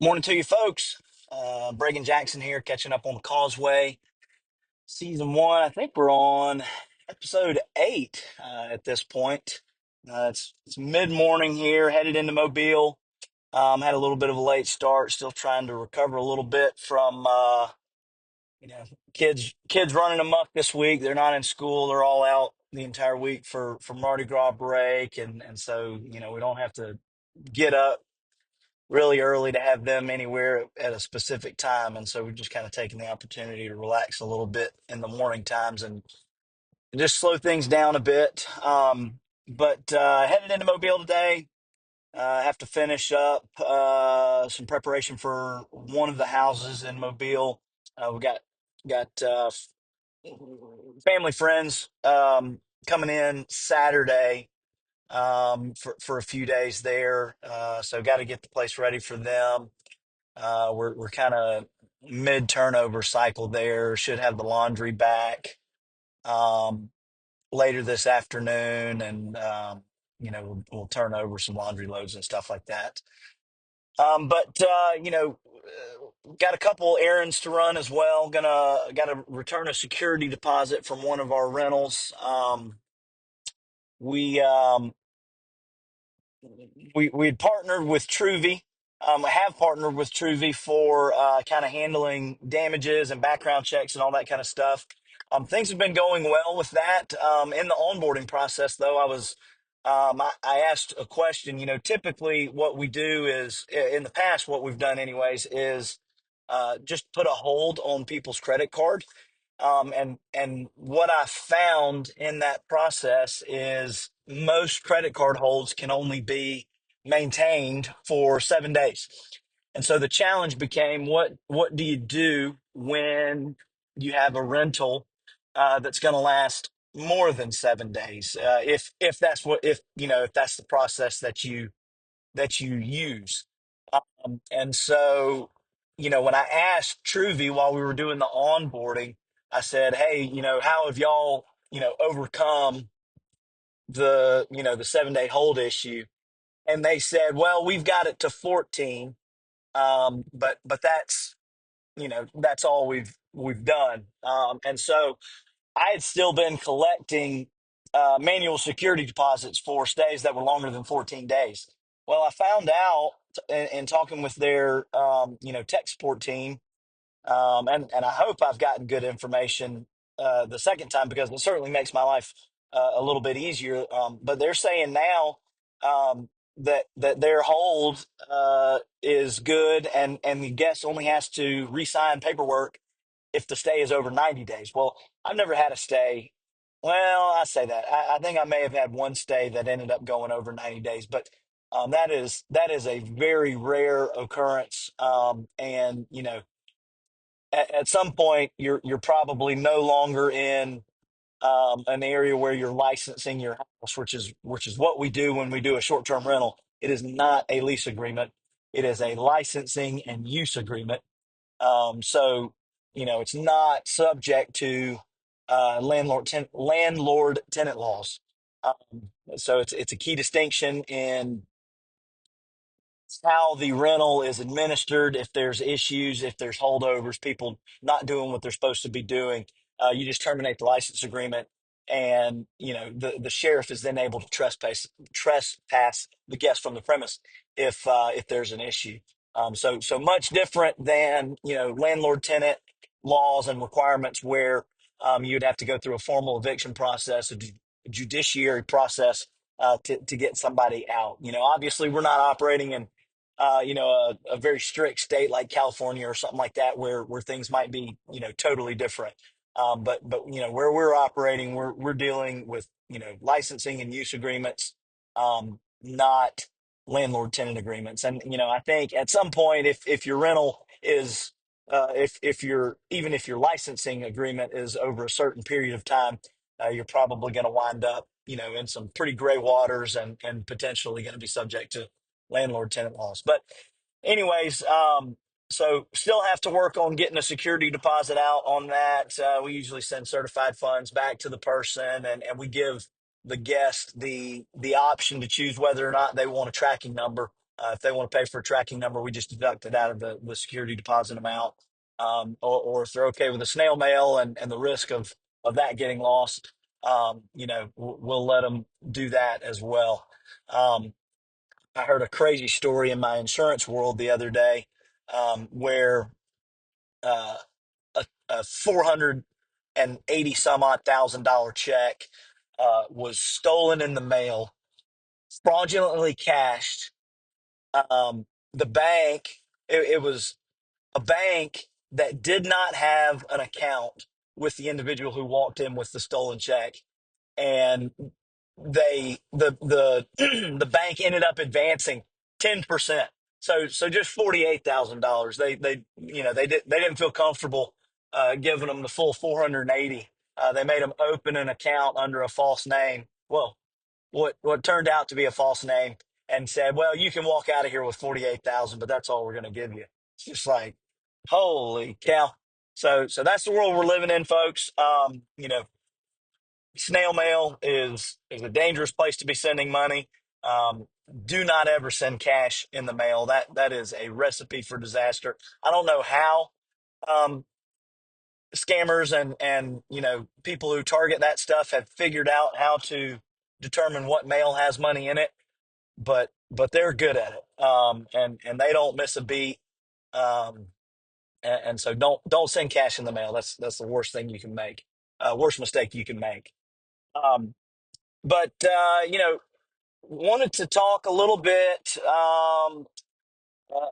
Morning to you folks. Bragan Jackson here, catching up on the Causeway. Season one, I think we're on episode 8 at this point. It's mid-morning here, headed into Mobile. Had a little bit of a late start, still trying to recover a little bit from you know kids running amok this week. They're not in school, they're all out the entire week for Mardi Gras break, and so we don't have to get up really early to have them anywhere at a specific time. And so we're just kind of taking the opportunity to relax a little bit in the morning times and just slow things down a bit. But headed into Mobile today. Have to finish up some preparation for one of the houses in Mobile. We got family friends coming in Saturday for a few days there. So got to get the place ready for them. We're kind of mid turnover cycle there. Should have the laundry back um, later this afternoon, and we'll turn over some laundry loads and stuff like that. But got a couple errands to run as well. Got to return a security deposit from one of our rentals. We had partnered with Truvi. I have partnered with Truvi for kind of handling damages and background checks and all that kind of stuff. Things have been going well with that. In the onboarding process, though, I asked a question. Typically what we do is, in the past, what we've done anyways is just put a hold on people's credit card. And what I found in that process is most credit card holds can only be maintained for 7 days. And so the challenge became, what do you do when you have a rental that's going to last more than 7 days? If that's the process that you use. And so, when I asked Truvi while we were doing the onboarding, I said, "Hey, how have y'all, overcome the 7 day hold issue?" And they said, "Well, we've got it to 14, but that's all we've done." And so I had still been collecting manual security deposits for stays that were longer than 14 days. Well, I found out in talking with their tech support team, and I hope I've gotten good information the second time, because it certainly makes my life a little bit easier. But they're saying now that their hold is good, and the guest only has to re-sign paperwork if the stay is over 90 days. Well, I've never had a stay. Well, I say that. I think I may have had one stay that ended up going over 90 days, but that is a very rare occurrence. And at some point, you're probably no longer in an area where you're licensing your house, which is what we do when we do a short-term rental. It is not a lease agreement. It is a licensing and use agreement. So it's not subject to landlord tenant laws. So it's a key distinction in how the rental is administered. If there's issues, if there's holdovers, people not doing what they're supposed to be doing, you just terminate the license agreement, and the sheriff is then able to trespass the guest from the premise if there's an issue. So much different than landlord tenant laws and requirements, where you'd have to go through a formal eviction process, a judiciary process, to get somebody out. Obviously, we're not operating in a very strict state like California or something like that, where things might be, totally different. But where we're operating, we're dealing with, licensing and use agreements, not landlord tenant agreements. And, I think at some point, if your rental is, if your licensing agreement is over a certain period of time, you're probably going to wind up, in some pretty gray waters, and potentially going to be subject to landlord tenant laws. But anyways, so still have to work on getting a security deposit out on that. We usually send certified funds back to the person, and we give the guest the option to choose whether or not they want a tracking number If they want to pay for a tracking number, we just deduct it out of the security deposit amount. Or if they're okay with the snail mail and the risk of that getting lost, we'll let them do that as well. Um, I heard a crazy story in my insurance world the other day, where uh, a 480 some odd $1,000 check was stolen in the mail, fraudulently cashed. The bank, it was a bank that did not have an account with the individual who walked in with the stolen check, and the the bank ended up advancing 10%. So just $48,000. They didn't feel comfortable giving them the full 480. They made them open an account under a false name. Well, what turned out to be a false name, and said, "Well, you can walk out of here with 48,000, but that's all we're going to give you." It's just like, holy cow! So that's the world we're living in, folks. Snail mail is a dangerous place to be sending money. Um, do not ever send cash in the mail. That is a recipe for disaster. I don't know how um, scammers and people who target that stuff have figured out how to determine what mail has money in it, but they're good at it, and they don't miss a beat. Um, and so don't send cash in the mail. That's the worst thing you can make, worst mistake you can make. Um, but wanted to talk a little bit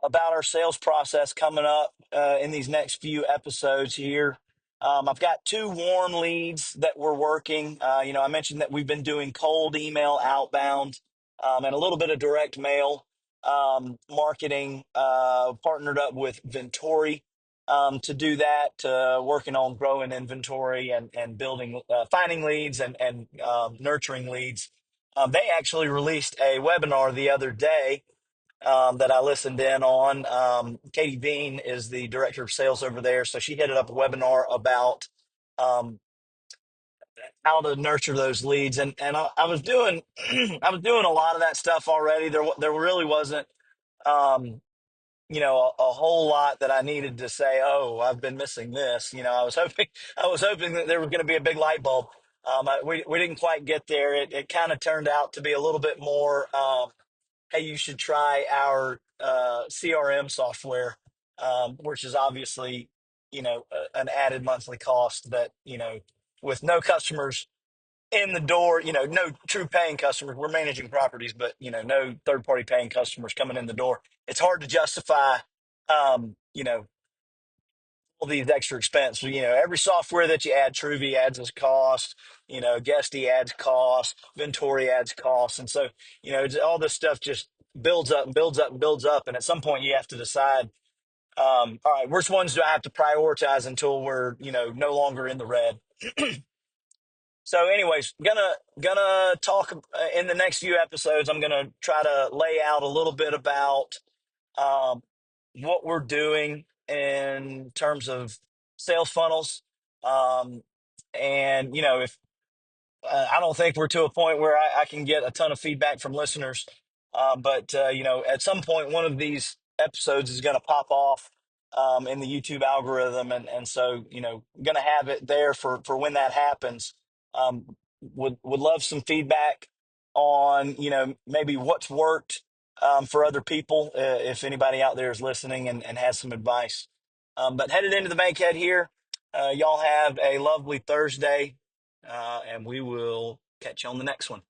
about our sales process coming up in these next few episodes here. I've got two warm leads that we're working. I mentioned that we've been doing cold email outbound, and a little bit of direct mail marketing. Partnered up with Ventori to do that, working on growing inventory and building, finding leads and nurturing leads. They actually released a webinar the other day that I listened in on. Katie Bean is the director of sales over there, so she headed up a webinar about um, how to nurture those leads, and I was doing I was doing a lot of that stuff already. There really wasn't um, a whole lot that I needed to say. Oh, I've been missing this. I was hoping that there was going to be a big light bulb. We didn't quite get there. It kind of turned out to be a little bit more. Hey, you should try our CRM software, which is obviously, an added monthly cost that, with no customers in the door, no true paying customers. We're managing properties, but, no third party paying customers coming in the door. It's hard to justify, um, you know, all these extra expenses. Every software that you add, Truvi adds its cost, Guesty adds cost, Ventori adds cost. And so, all this stuff just builds up and builds up and builds up. And at some point you have to decide, all right, which ones do I have to prioritize until we're, no longer in the red. So anyways, gonna talk in the next few episodes. I'm gonna try to lay out a little bit about um, what we're doing in terms of sales funnels. Um, and if I don't think we're to a point where I can get a ton of feedback from listeners. But at some point, one of these episodes is going to pop off in the YouTube algorithm, and so going to have it there for when that happens. Would love some feedback on maybe what's worked for other people, if anybody out there is listening and has some advice. But headed into the bankhead here. Y'all have a lovely Thursday, and we will catch you on the next one.